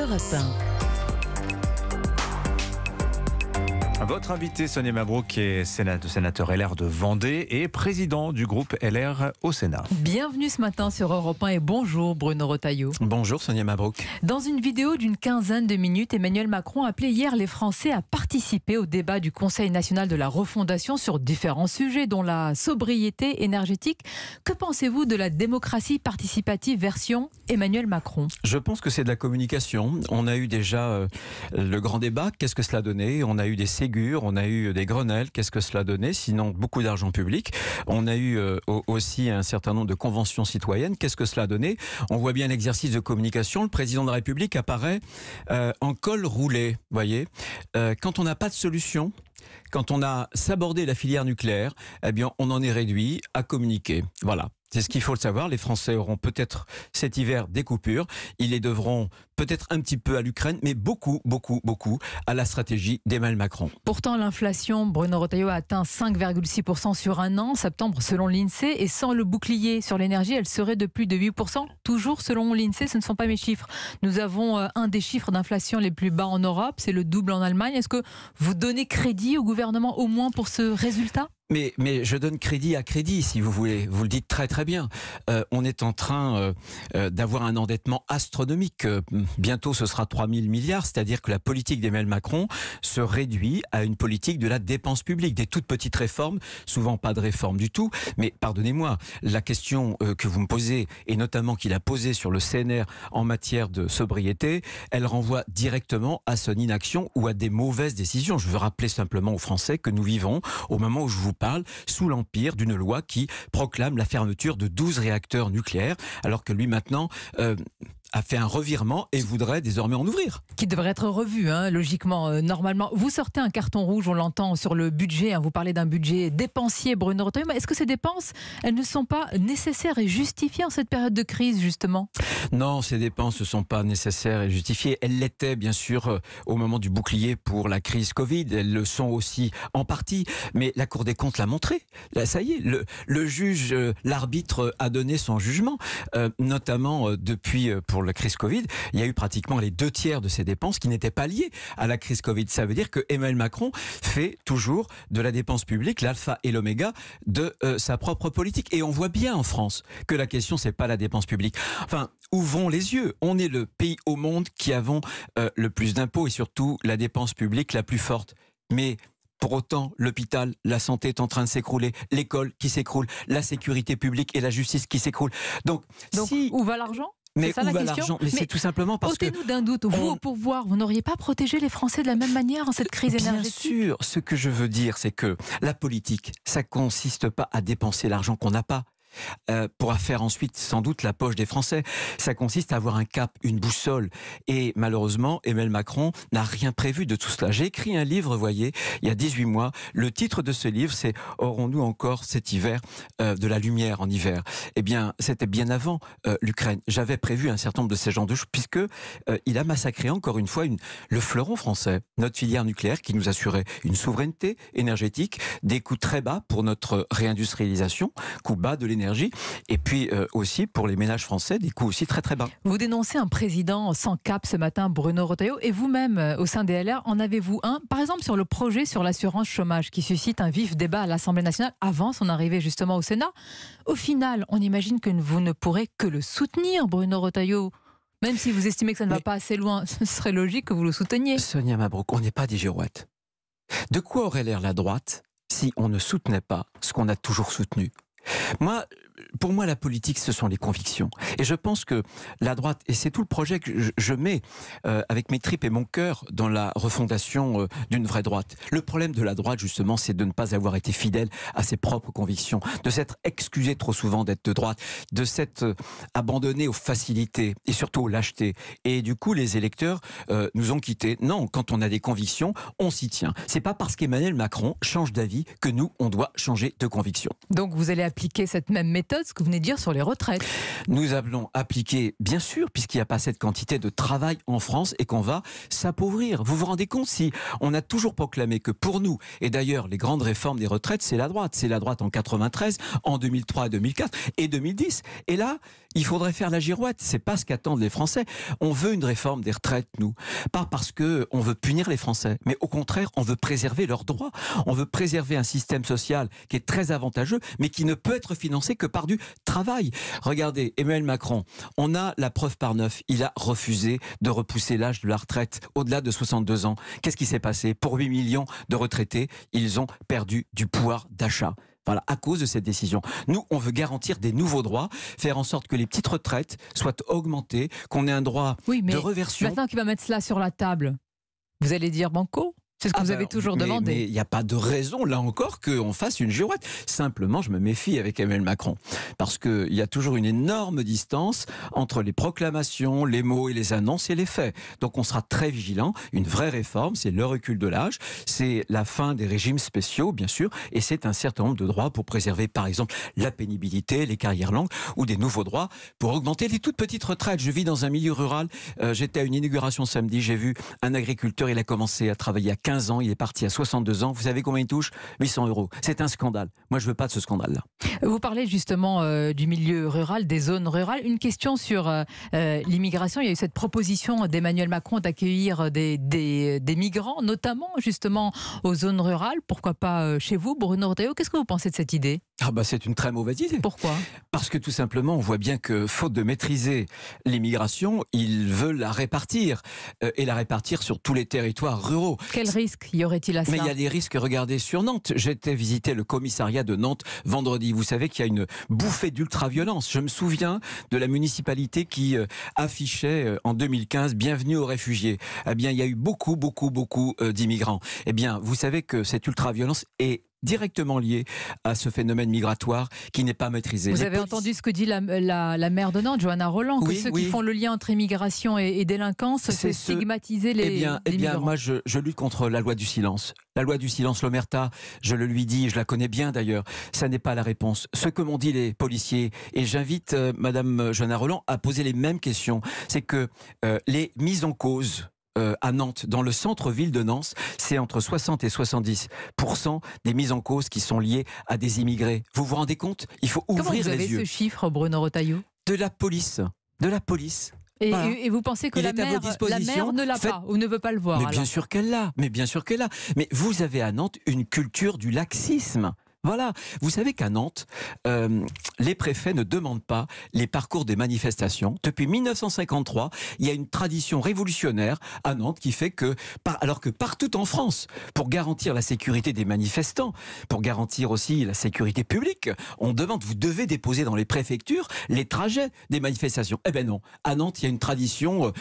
Europe 1. Votre invité, Sonia Mabrouk, est sénateur LR de Vendée et président du groupe LR au Sénat. Bienvenue ce matin sur Europe 1 et bonjour Bruno Retailleau. Bonjour Sonia Mabrouk. Dans une vidéo d'une quinzaine de minutes, Emmanuel Macron appelait hier les Français à participer au débat du Conseil national de la refondation sur différents sujets, dont la sobriété énergétique. Que pensez-vous de la démocratie participative version Emmanuel Macron ? Je pense que c'est de la communication. On a eu déjà le grand débat. Qu'est-ce que cela donnait ? On a eu des Ségur, on a eu des Grenelle. Qu'est-ce que cela donnait ? Sinon, beaucoup d'argent public. On a eu aussi un certain nombre de conventions citoyennes. Qu'est-ce que cela donnait ? On voit bien l'exercice de communication. Le président de la République apparaît en col roulé. Voyez, quand on n'a pas de solution, quand on a sabordé la filière nucléaire, eh bien, on en est réduit à communiquer. Voilà. C'est ce qu'il faut le savoir. Les Français auront peut-être cet hiver des coupures. Ils les devront peut-être un petit peu à l'Ukraine, mais beaucoup à la stratégie d'Emmanuel Macron. Pourtant, l'inflation, Bruno Retailleau, a atteint 5,6% sur un an, septembre, selon l'INSEE. Et sans le bouclier sur l'énergie, elle serait de plus de 8%. Toujours selon l'INSEE, ce ne sont pas mes chiffres. Nous avons un des chiffres d'inflation les plus bas en Europe. C'est le double en Allemagne. Est-ce que vous donnez crédit au gouvernement au moins pour ce résultat ? Mais je donne crédit à crédit, si vous voulez. Vous le dites très bien. On est en train d'avoir un endettement astronomique. Bientôt, ce sera 3 000 milliards. C'est-à-dire que la politique d'Emmanuel Macron se réduit à une politique de la dépense publique. Des toutes petites réformes, souvent pas de réforme du tout. Mais pardonnez-moi, la question que vous me posez, et notamment qu'il a posée sur le CNR en matière de sobriété, elle renvoie directement à son inaction ou à des mauvaises décisions. Je veux rappeler simplement aux Français que nous vivons, au moment où je vous parle, sous l'empire d'une loi qui proclame la fermeture de 12 réacteurs nucléaires, alors que lui maintenant a fait un revirement et voudrait désormais en ouvrir. Qui devrait être revu, logiquement, normalement. Vous sortez un carton rouge, on l'entend sur le budget, vous parlez d'un budget dépensier, Bruno Retailleau, mais est-ce que ces dépenses, elles ne sont pas nécessaires et justifiées en cette période de crise, justement ? Non, ces dépenses ne sont pas nécessaires et justifiées. Elles l'étaient, bien sûr, au moment du bouclier pour la crise Covid. Elles le sont aussi en partie, mais la Cour des comptes l'a montré. Là, ça y est, le juge, l'arbitre a donné son jugement, notamment depuis, pour la crise Covid, il y a eu pratiquement les 2/3 de ces dépenses qui n'étaient pas liées à la crise Covid. Ça veut dire que Emmanuel Macron fait toujours de la dépense publique l'alpha et l'oméga de sa propre politique. Et on voit bien en France que la question, c'est pas la dépense publique. Enfin, ouvrons les yeux. On est le pays au monde qui avons le plus d'impôts et surtout la dépense publique la plus forte. Mais pour autant, l'hôpital, la santé est en train de s'écrouler, l'école qui s'écroule, la sécurité publique et la justice qui s'écroulent. Donc si... où va l'argent ? Mais ça, où la va question. l'argent ? Mais c'est tout simplement parce que... Ôtez-nous d'un doute, vous au pouvoir, vous n'auriez pas protégé les Français de la même manière en cette crise énergétique ? Bien sûr, ce que je veux dire, c'est que la politique, ça consiste pas à dépenser l'argent qu'on n'a pas. Pour faire ensuite sans doute la poche des Français. Ça consiste à avoir un cap, une boussole. Et malheureusement, Emmanuel Macron n'a rien prévu de tout cela. J'ai écrit un livre, voyez, il y a 18 mois. Le titre de ce livre, c'est « Aurons-nous encore cet hiver de la lumière en hiver ?» Eh bien, c'était bien avant l'Ukraine. J'avais prévu un certain nombre de ces genres de choses, puisque il a massacré encore une fois le fleuron français, notre filière nucléaire qui nous assurait une souveraineté énergétique, des coûts très bas pour notre réindustrialisation, coûts bas de l'énergie, et puis aussi pour les ménages français, des coûts aussi très bas. Vous dénoncez un président sans cap ce matin, Bruno Retailleau, et vous-même, au sein des LR, en avez-vous un ? Par exemple, sur le projet sur l'assurance chômage, qui suscite un vif débat à l'Assemblée nationale, avant son arrivée justement au Sénat. Au final, on imagine que vous ne pourrez que le soutenir, Bruno Retailleau. Même si vous estimez que ça ne va pas assez loin, ce serait logique que vous le souteniez. Sonia Mabrouk, on n'est pas des girouettes. De quoi aurait l'air la droite si on ne soutenait pas ce qu'on a toujours soutenu ? Pour moi, la politique, ce sont les convictions. Et je pense que la droite, et c'est tout le projet que je mets avec mes tripes et mon cœur dans la refondation d'une vraie droite. Le problème de la droite, justement, c'est de ne pas avoir été fidèle à ses propres convictions, de s'être excusé trop souvent d'être de droite, de s'être abandonné aux facilités et surtout aux lâchetés. Et du coup, les électeurs nous ont quittés. Non, quand on a des convictions, on s'y tient. C'est pas parce qu'Emmanuel Macron change d'avis que nous, on doit changer de conviction. Donc vous allez appliquer cette même méthode, ce que vous venez de dire sur les retraites. Nous allons appliquer, bien sûr, puisqu'il n'y a pas cette quantité de travail en France et qu'on va s'appauvrir. Vous vous rendez compte, si on a toujours proclamé que pour nous, et d'ailleurs les grandes réformes des retraites, c'est la droite en 93, en 2003 et 2004 et 2010. Et là, Il faudrait faire la girouette. C'est pas ce qu'attendent les Français. On veut une réforme des retraites, nous. Pas parce que on veut punir les Français, mais au contraire, on veut préserver leurs droits. On veut préserver un système social qui est très avantageux, mais qui ne peut être financé que par du travail. Regardez, Emmanuel Macron, on a la preuve par 9. Il a refusé de repousser l'âge de la retraite au-delà de 62 ans. Qu'est-ce qui s'est passé? Pour 8 millions de retraités, ils ont perdu du pouvoir d'achat. Voilà, à cause de cette décision. Nous, on veut garantir des nouveaux droits, faire en sorte que les petites retraites soient augmentées, qu'on ait un droit de reversion. Maintenant qu'il va mettre cela sur la table, vous allez dire banco? C'est ce que vous avez toujours demandé. Mais il n'y a pas de raison, là encore, qu'on fasse une girouette. Simplement, je me méfie avec Emmanuel Macron. Parce qu'il y a toujours une énorme distance entre les proclamations, les mots et les annonces et les faits. Donc on sera très vigilant. Une vraie réforme, c'est le recul de l'âge, c'est la fin des régimes spéciaux, bien sûr, et c'est un certain nombre de droits pour préserver, par exemple, la pénibilité, les carrières longues, ou des nouveaux droits pour augmenter les toutes petites retraites. Je vis dans un milieu rural. J'étais à une inauguration samedi, j'ai vu un agriculteur, il a commencé à travailler à 15 ans, il est parti à 62 ans. Vous savez combien il touche? 800 €. C'est un scandale. Moi, je ne veux pas de ce scandale-là. Vous parlez justement du milieu rural, des zones rurales. Une question sur l'immigration. Il y a eu cette proposition d'Emmanuel Macron d'accueillir des migrants, notamment justement aux zones rurales. Pourquoi pas chez vous, Bruno Retailleau? Qu'est-ce que vous pensez de cette idée? C'est une très mauvaise idée. Pourquoi? Parce que tout simplement, on voit bien que, faute de maîtriser l'immigration, ils veulent la répartir, et la répartir sur tous les territoires ruraux. Quel risque y aurait-il à ça? Mais il y a des risques, regardez, sur Nantes. J'étais visiter le commissariat de Nantes vendredi. Vous savez qu'il y a une bouffée d'ultra-violence. Je me souviens de la municipalité qui affichait en 2015 « Bienvenue aux réfugiés ». Eh bien, il y a eu beaucoup d'immigrants. Eh bien, vous savez que cette ultra-violence est directement lié à ce phénomène migratoire qui n'est pas maîtrisé. Vous avez entendu ce que dit la maire de Nantes, Johanna Rolland, que ceux qui font le lien entre immigration et délinquance, c'est stigmatiser les migrants. Eh bien, moi, je lutte contre la loi du silence. La loi du silence, l'omerta, je le lui dis, je la connais bien d'ailleurs, ça n'est pas la réponse. Ce que m'ont dit les policiers, et j'invite Madame Johanna Rolland à poser les mêmes questions, c'est que les mises en cause à Nantes, dans le centre-ville de Nantes, c'est entre 60 et 70% des mises en cause qui sont liées à des immigrés. Vous vous rendez compte? Il faut ouvrir les yeux. Comment vous avez ce chiffre, Bruno Retailleau? De la police. Et, voilà. et vous pensez que la maire ne l'a pas ou ne veut pas le voir? Mais bien sûr qu'elle l'a. Mais vous avez à Nantes une culture du laxisme. Voilà, vous savez qu'à Nantes, les préfets ne demandent pas les parcours des manifestations. Depuis 1953, il y a une tradition révolutionnaire à Nantes qui fait que, alors que partout en France, pour garantir la sécurité des manifestants, pour garantir aussi la sécurité publique, on demande, vous devez déposer dans les préfectures les trajets des manifestations. Eh bien non, à Nantes, il y a une tradition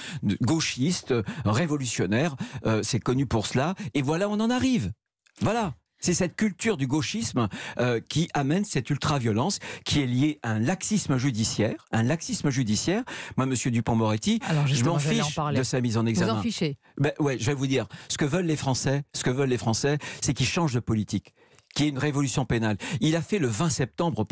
gauchiste, révolutionnaire, c'est connu pour cela, et voilà, on en arrive. Voilà. C'est cette culture du gauchisme qui amène cette ultra-violence qui est liée à un laxisme judiciaire. Moi, monsieur Dupond-Moretti, je m'en fiche de sa mise en examen. Vous en fichez? Je vais vous dire, ce que veulent les Français, c'est qu'ils changent de politique, qui est une révolution pénale. Il a fait le 20 septembre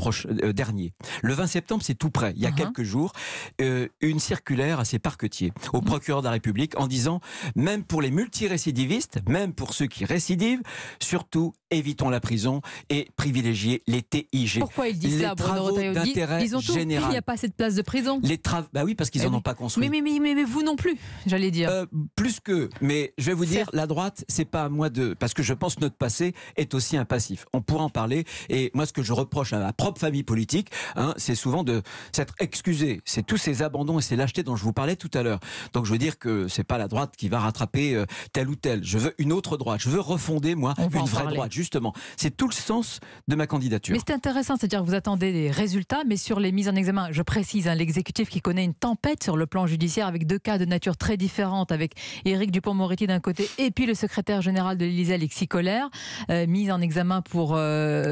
dernier. Le 20 septembre, c'est tout près, il y a quelques jours, une circulaire à ses parquetiers, au procureur de la République, en disant, même pour les multirécidivistes, même pour ceux qui récidivent, surtout, évitons la prison et privilégier les TIG. Pourquoi il dit ça, Bruno Retailleau? d'intérêt général. Il n'y a pas assez de place de prison. Oui, parce qu'ils n'en ont pas construit. Mais vous non plus, j'allais dire. Plus que, mais je vais vous dire, la droite, c'est pas à moi parce que je pense que notre passé est aussi un passif. On pourra en parler, et moi ce que je reproche à ma propre famille politique, c'est souvent de s'être excusé. C'est tous ces abandons et ces lâchetés dont je vous parlais tout à l'heure. Donc je veux dire que c'est pas la droite qui va rattraper tel ou tel. Je veux une autre droite. Je veux refonder, moi, une vraie droite. Justement, c'est tout le sens de ma candidature. Mais c'est intéressant, c'est-à-dire que vous attendez des résultats, mais sur les mises en examen, je précise, l'exécutif qui connaît une tempête sur le plan judiciaire avec deux cas de nature très différente, avec Éric Dupond-Moretti d'un côté et puis le secrétaire général de l'Élysée, Alexis Collère, mis en examen pour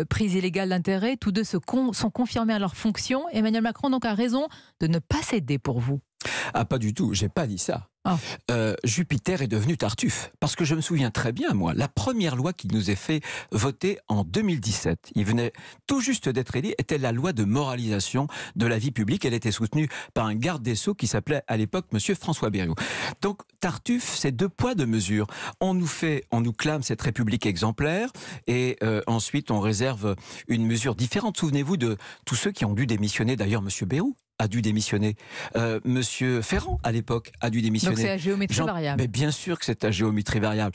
prise illégale d'intérêt. Tous deux sont confirmés à leur fonction. Emmanuel Macron donc a raison de ne pas céder pour vous. Ah, pas du tout, j'ai pas dit ça. Jupiter est devenu Tartuffe. Parce que je me souviens très bien, moi, la première loi qui nous est fait voter en 2017, il venait tout juste d'être élu, était la loi de moralisation de la vie publique. Elle était soutenue par un garde des Sceaux qui s'appelait à l'époque monsieur François Bayrou. Donc Tartuffe, c'est deux poids, deux mesures. On nous clame cette République exemplaire et ensuite on réserve une mesure différente. Souvenez-vous de tous ceux qui ont dû démissionner, d'ailleurs monsieur Bayrou a dû démissionner. Monsieur Ferrand, à l'époque, a dû démissionner. Donc c'est à géométrie variable. Mais bien sûr que c'est à géométrie variable.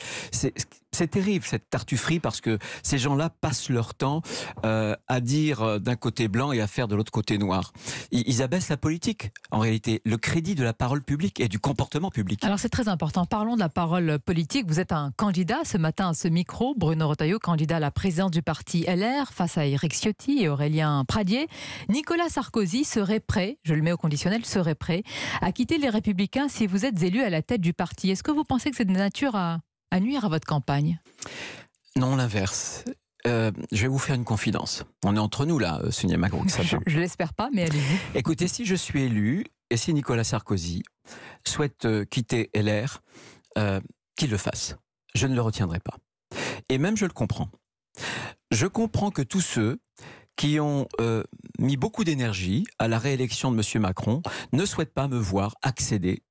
C'est terrible cette tartufferie parce que ces gens-là passent leur temps à dire d'un côté blanc et à faire de l'autre côté noir. Ils abaissent la politique, en réalité, le crédit de la parole publique et du comportement public. Alors c'est très important, parlons de la parole politique. Vous êtes un candidat ce matin à ce micro, Bruno Retailleau, candidat à la présidence du parti LR face à Éric Ciotti et Aurélien Pradier. Nicolas Sarkozy serait prêt, je le mets au conditionnel, serait prêt à quitter les Républicains si vous êtes élu à la tête du parti. Est-ce que vous pensez que c'est de nature à nuire à votre campagne? Non, l'inverse. Je vais vous faire une confidence. On est entre nous là, Sonia Mabrouk. Je l'espère pas, mais allez-y. Écoutez, si je suis élu et si Nicolas Sarkozy souhaite quitter LR, qu'il le fasse. Je ne le retiendrai pas. Et même je le comprends. Je comprends que tous ceux qui ont mis beaucoup d'énergie à la réélection de M. Macron ne souhaitent pas me voir accéder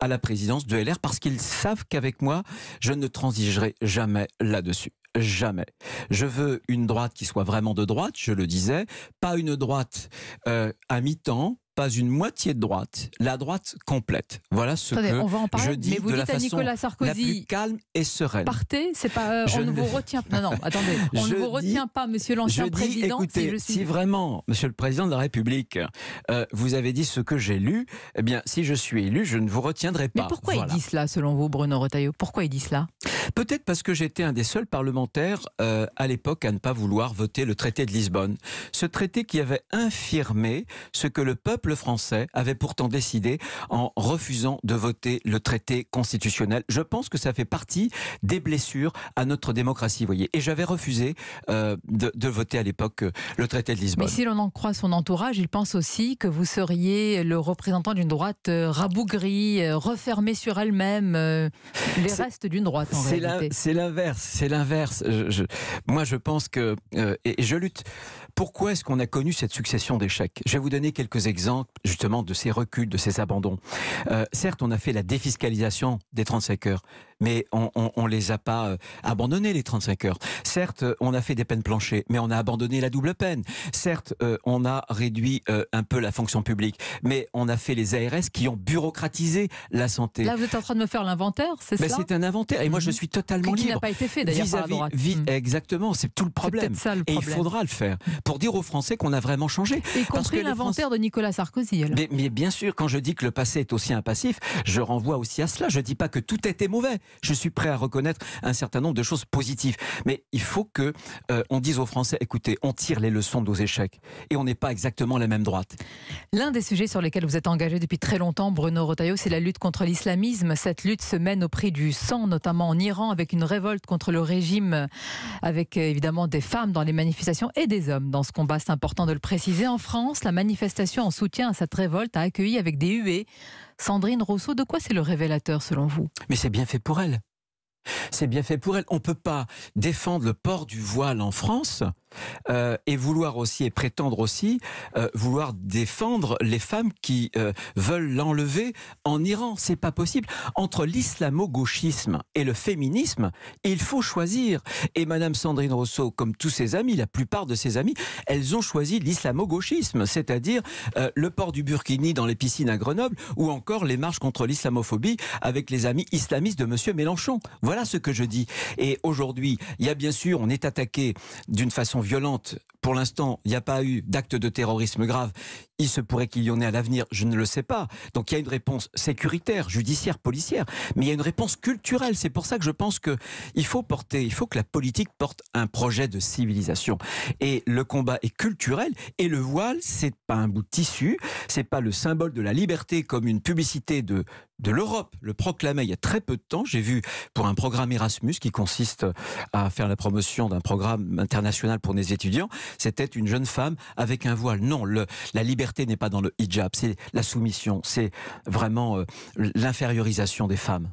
à la présidence de LR parce qu'ils savent qu'avec moi, je ne transigerai jamais là-dessus. Jamais. Je veux une droite qui soit vraiment de droite, je le disais, pas une droite à mi-temps, pas une moitié de droite, la droite complète. Voilà ce que on va en parler, je dis mais vous de la dites à façon Nicolas Sarkozy, la plus calme et sereine. Partez, c'est pas, on ne vous retient pas. Non, attendez, on ne vous retient pas, monsieur l'ancien président. Écoutez, si vraiment, monsieur le président de la République, vous avez dit ce que j'ai lu, eh bien, si je suis élu, je ne vous retiendrai pas. Mais pourquoi il dit cela, selon vous, Bruno Retailleau? Pourquoi il dit cela? Peut-être parce que j'étais un des seuls parlementaires à l'époque à ne pas vouloir voter le traité de Lisbonne. Ce traité qui avait infirmé ce que le peuple français avait pourtant décidé en refusant de voter le traité constitutionnel. Je pense que ça fait partie des blessures à notre démocratie, voyez. Et j'avais refusé de voter à l'époque le traité de Lisbonne. Mais si l'on en croit son entourage, il pense aussi que vous seriez le représentant d'une droite rabougrie, refermée sur elle-même, les restes d'une droite en réalité. C'est l'inverse, c'est l'inverse. Moi je pense que, et je lutte. Pourquoi est-ce qu'on a connu cette succession d'échecs? Je vais vous donner quelques exemples justement de ces reculs, de ces abandons. Certes, on a fait la défiscalisation des 35 heures, mais on les a pas abandonnés, les 35 heures. Certes, on a fait des peines planchées, mais on a abandonné la double peine. Certes, on a réduit un peu la fonction publique, mais on a fait les ARS qui ont bureaucratisé la santé. Là, vous êtes en train de me faire l'inventaire, c'est ça? C'est un inventaire, et moi je suis totalement libre. Qui n'a pas été fait d'ailleurs par la droite. Exactement, c'est tout le problème. Ça, le problème. Et il faudra le faire pour dire aux Français qu'on a vraiment changé. Y compris l'inventaire de Nicolas Sarkozy. Alors. Mais bien sûr, quand je dis que le passé est aussi un passif, je renvoie aussi à cela. Je ne dis pas que tout était mauvais. Je suis prêt à reconnaître un certain nombre de choses positives. Mais il faut que on dise aux Français, écoutez, on tire les leçons de nos échecs. Et on n'est pas exactement la même droite. L'un des sujets sur lesquels vous êtes engagé depuis très longtemps, Bruno Retailleau, c'est la lutte contre l'islamisme. Cette lutte se mène au prix du sang, notamment en Iran, avec une révolte contre le régime, avec évidemment des femmes dans les manifestations et des hommes dans ce combat. C'est important de le préciser. En France, la manifestation en soutien à cette révolte a accueilli avec des huées Sandrine Rousseau. De quoi c'est le révélateur selon vous? Mais c'est bien fait pour elle. C'est bien fait pour elle. On ne peut pas défendre le port du voile en France et vouloir aussi, et prétendre aussi, vouloir défendre les femmes qui veulent l'enlever en Iran. C'est pas possible. Entre l'islamo-gauchisme et le féminisme, il faut choisir. Et Madame Sandrine Rousseau, comme tous ses amis, la plupart de ses amis, elles ont choisi l'islamo-gauchisme, c'est-à-dire le port du burkini dans les piscines à Grenoble, ou encore les marches contre l'islamophobie avec les amis islamistes de Monsieur Mélenchon. Voilà ce que je dis. Et aujourd'hui, il y a bien sûr, on est attaqué d'une façon violente. Pour l'instant, il n'y a pas eu d'acte de terrorisme grave. Il se pourrait qu'il y en ait à l'avenir, je ne le sais pas. Donc il y a une réponse sécuritaire, judiciaire, policière, mais il y a une réponse culturelle. C'est pour ça que je pense qu'il faut que la politique porte un projet de civilisation. Et le combat est culturel, et le voile, c'est pas un bout de tissu, c'est pas le symbole de la liberté comme une publicité de l'Europe le proclamait il y a très peu de temps. J'ai vu pour un programme Erasmus qui consiste à faire la promotion d'un programme international pour des étudiants, c'était une jeune femme avec un voile. Non, la liberté n'est pas dans le hijab, c'est la soumission, c'est vraiment l'infériorisation des femmes.